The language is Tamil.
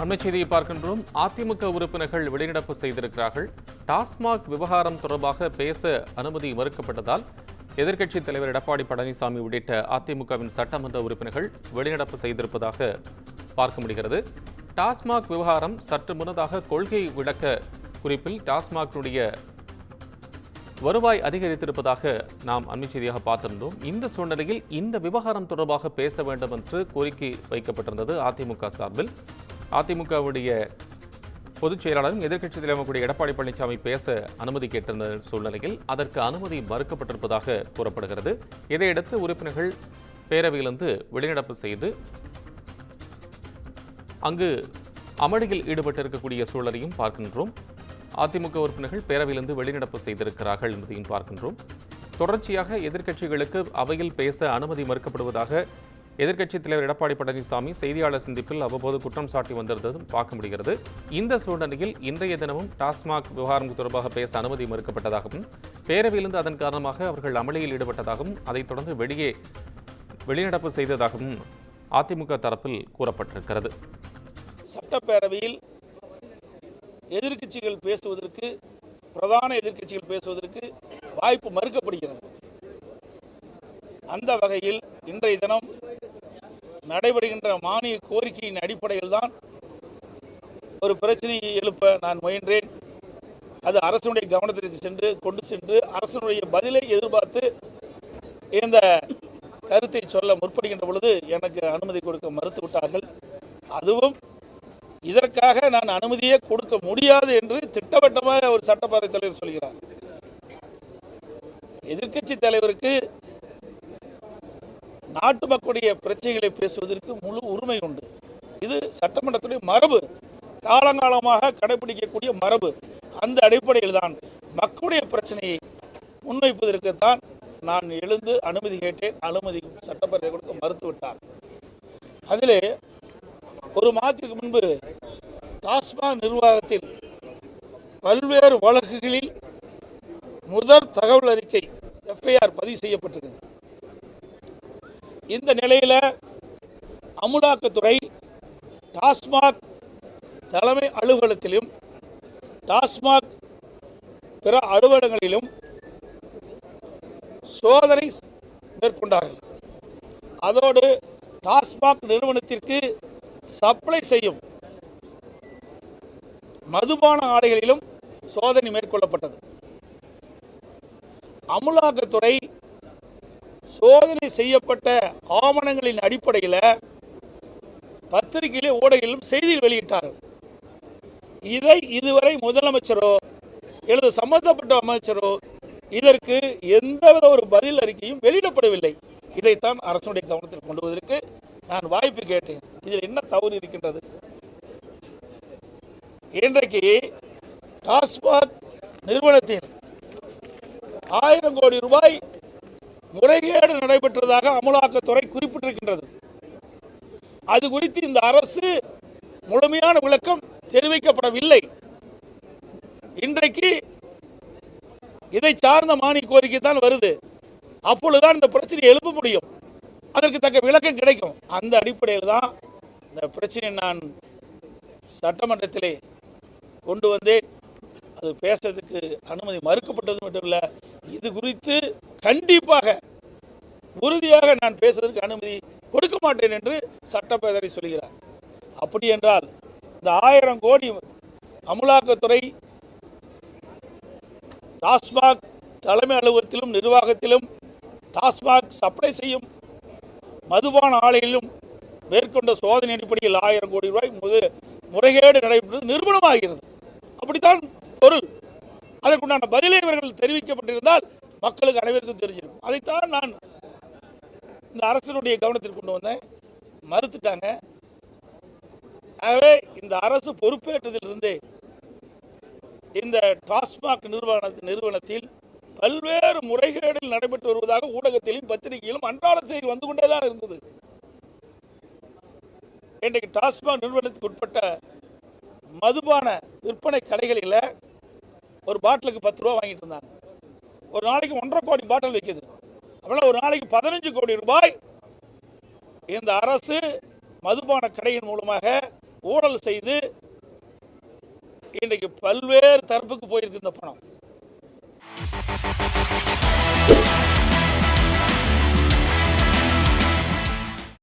அண்மைச் செய்தியை பார்க்கின்றோம். அதிமுக உறுப்பினர்கள் வெளிநடப்பு செய்திருக்கிறார்கள். டாஸ்மாக் விவகாரம் தொடர்பாக பேச அனுமதி மறுக்கப்பட்டதால் எதிர்க்கட்சித் தலைவர் எடப்பாடி பழனிசாமி உள்ளிட்ட அதிமுகவின் சட்டமன்ற உறுப்பினர்கள் வெளிநடப்பு செய்திருப்பதாக பார்க்க முடிகிறது. டாஸ்மாக் விவகாரம் சற்று முன்னதாக கொள்கை விளக்க குறிப்பில் டாஸ்மாகினுடைய வருவாய் அதிகரித்திருப்பதாக நாம் அண்மைச் செய்தியாக பார்த்திருந்தோம். இந்த சூழ்நிலையில் இந்த விவகாரம் தொடர்பாக பேச வேண்டும் என்று கோரிக்கை வைக்கப்பட்டிருந்தது அதிமுக சார்பில். அதிமுகவுடைய பொதுச் செயலாளரும் எதிர்க்கட்சித் தலைவர் எடப்பாடி பழனிசாமி பேச அனுமதி கேட்டிருந்த சூழ்நிலையில் அதற்கு அனுமதி மறுக்கப்பட்டிருப்பதாக கூறப்படுகிறது. இதையடுத்து உறுப்பினர்கள் பேரவையிலிருந்து வெளிநடப்பு செய்து அங்கு அமளியில் ஈடுபட்டிருக்கக்கூடிய சூழலையும் பார்க்கின்றோம். அதிமுக உறுப்பினர்கள் பேரவையிலிருந்து வெளிநடப்பு செய்திருக்கிறார்கள் என்பதையும் பார்க்கின்றோம். தொடர்ச்சியாக எதிர்க்கட்சிகளுக்கு அவையில் பேச அனுமதி மறுக்கப்படுவதாக எதிர்க்கட்சித் தலைவர் எடப்பாடி பழனிசாமி செய்தியாளர் சந்திப்பில் அவ்வப்போது குற்றம் சாட்டி வந்திருந்ததும் பார்க்க முடிகிறது. இந்த சூழ்நிலையில் இன்றைய தினமும் டாஸ்மாக் விவகாரம் தொடர்பாக பேச அனுமதி மறுக்கப்பட்டதாகவும் பேரவையிலிருந்து அதன் காரணமாக அவர்கள் அமளியில் ஈடுபட்டதாகவும் அதைத் தொடர்ந்து வெளிநடப்பு செய்ததாகவும் அதிமுக தரப்பில் கூறப்பட்டிருக்கிறது. சட்டப்பேரவையில் எதிர்க்கட்சிகள் பேசுவதற்கு, பிரதான எதிர்க்கட்சிகள் பேசுவதற்கு வாய்ப்பு மறுக்கப்படுகிறது. அந்த வகையில் இன்றைய தினம் நடைபெறுகின்ற மானிய கோரிக்கையின் அடிப்படையில் தான் ஒரு பிரச்சனையை எழுப்ப நான் முயன்றேன். அது அரசுடைய கவனத்திற்கு கொண்டு சென்று அரசுடைய பதிலை எதிர்பார்த்து இந்த கருத்தை சொல்ல முற்படுகின்ற பொழுது எனக்கு அனுமதி கொடுக்க மறுத்துவிட்டார்கள். அதுவும் இதற்காக நான் அனுமதியே கொடுக்க முடியாது என்று திட்டவட்டமாக ஒரு சட்டப்பேரவைத் தலைவர் சொல்கிறார். எதிர்க்கட்சி தலைவருக்கு நாட்டு மக்களுடைய பிரச்சனைகளை பேசுவதற்கு முழு உரிமை உண்டு. இது சட்டமன்றத்துடைய மரபு, காலங்காலமாக கடைபிடிக்கக்கூடிய மரபு. அந்த அடிப்படையில் தான் மக்களுடைய பிரச்சனையை முன்வைப்பதற்குத்தான் நான் எழுந்து அனுமதி கேட்டேன். அனுமதி சட்டப்பேரவை கொடுக்க மறுத்துவிட்டார். அதிலே ஒரு மாதத்திற்கு முன்பு டாஸ்மாக் நிர்வாகத்தில் பல்வேறு வழக்குகளில் முதல் தகவல் அறிக்கை FIR பதிவு செய்யப்பட்டிருக்கிறது. இந்த நிலையில் அமலாக்கத்துறை டாஸ்மாக் தலைமை அலுவலகத்திலும் டாஸ்மாக் பிற அலுவலகங்களிலும் சோதனை மேற்கொண்டார்கள். அதோடு டாஸ்மாக் நிறுவனத்திற்கு சப்ளை செய்யும் மதுபான ஆடைகளிலும் சோதனை மேற்கொள்ளப்பட்டது. அமலாக்கத்துறை சோதனை செய்யப்பட்ட ஆவணங்களின் அடிப்படையில் பத்திரிகையிலே ஊடகங்களிலும் செய்தியில் வெளியிட்டார்கள். இதை இதுவரை முதலமைச்சரோ அல்லது சம்பந்தப்பட்ட அமைச்சரோ இதற்கு எந்தவித ஒரு பதில் அறிக்கையும் வெளியிடப்படவில்லை. இதைத்தான் அரசுடைய கவனத்தில் கொண்டு வருவதற்கு நான் வாய்ப்பு கேட்டேன். இதில் என்ன தவறு இருக்கின்றது? இன்றைக்கு டாஸ்மாக் நிறுவனத்தில் 1000 கோடி ரூபாய் முறைகேடு நடைபெற்றதாக அமலாக்கத்துறை குறிப்பிட்டிருக்கின்றது. அது குறித்து இந்த அரசு முழுமையான விளக்கம் தெரிவிக்கப்படவில்லை. இன்றைக்கு இதை சார்ந்த மானிய கோரிக்கை தான் வருது. அப்பொழுதுதான் இந்த பிரச்சனையை எழுப்ப முடியும், அதற்கு தக்க விளக்கம் கிடைக்கும். அந்த அடிப்படையில் தான் இந்த பிரச்சனையை நான் சட்டமன்றத்திலே கொண்டு வந்தேன். அது பேசுறதுக்கு அனுமதி மறுக்கப்பட்டது மட்டுமில்லை, இது குறித்து கண்டிப்பாக உறுதியாக நான் பேசுவதற்கு அனுமதி கொடுக்க மாட்டேன் என்று சட்டப்பேரவை சொல்கிறார். அப்படி என்றால் இந்த 1000 கோடி அமலாக்கத்துறை டாஸ்மாக் தலைமை அலுவலகத்திலும் நிர்வாகத்திலும் டாஸ்மாக் சப்ளை செய்யும் மதுபான ஆலைகளிலும் மேற்கொண்ட சோதனை அடிப்படையில் 1000 கோடி ரூபாய் முறைகேடு நடைபெற்றது நிரூபணமாகிறது. அப்படித்தான் பொருள். அதற்குண்டான பதிலை இவர்கள் தெரிவிக்கப்பட்டிருந்தால் மக்களுக்கு அனைவருக்கும் தெரிஞ்சிருக்கும். அதைத்தான் நான் இந்த அரசினுடைய கவனத்திற்கு கொண்டு வந்தேன். மறுத்துட்டாங்க. ஆகவே இந்த அரசு பொறுப்பேற்றதிலிருந்தே இந்த டாஸ்மாக் நிறுவனத்தில் பல்வேறு முறைகேடுகள் நடைபெற்று வருவதாக ஊடகத்திலும் பத்திரிகையிலும் அன்றாட செய்தி வந்து கொண்டேதான் இருந்தது. இன்றைக்கு டாஸ்மாக் நிறுவனத்துக்கு உட்பட்ட மதுபான விற்பனை கடைகளில் ஒரு பாட்டிலுக்கு 10 ரூபா வாங்கிட்டு இருந்தாங்க. ஒரு நாளைக்கு 1.5 கோடி பாட்டில் வைக்குது. அப்படின்னா ஒரு நாளைக்கு 15 கோடி ரூபாய் இந்த அரசு மதுபான கடையின் மூலமாக ஊழல் செய்து இன்றைக்கு பல்வேறு தரப்புக்கு போயிருக்கு இந்த பணம்.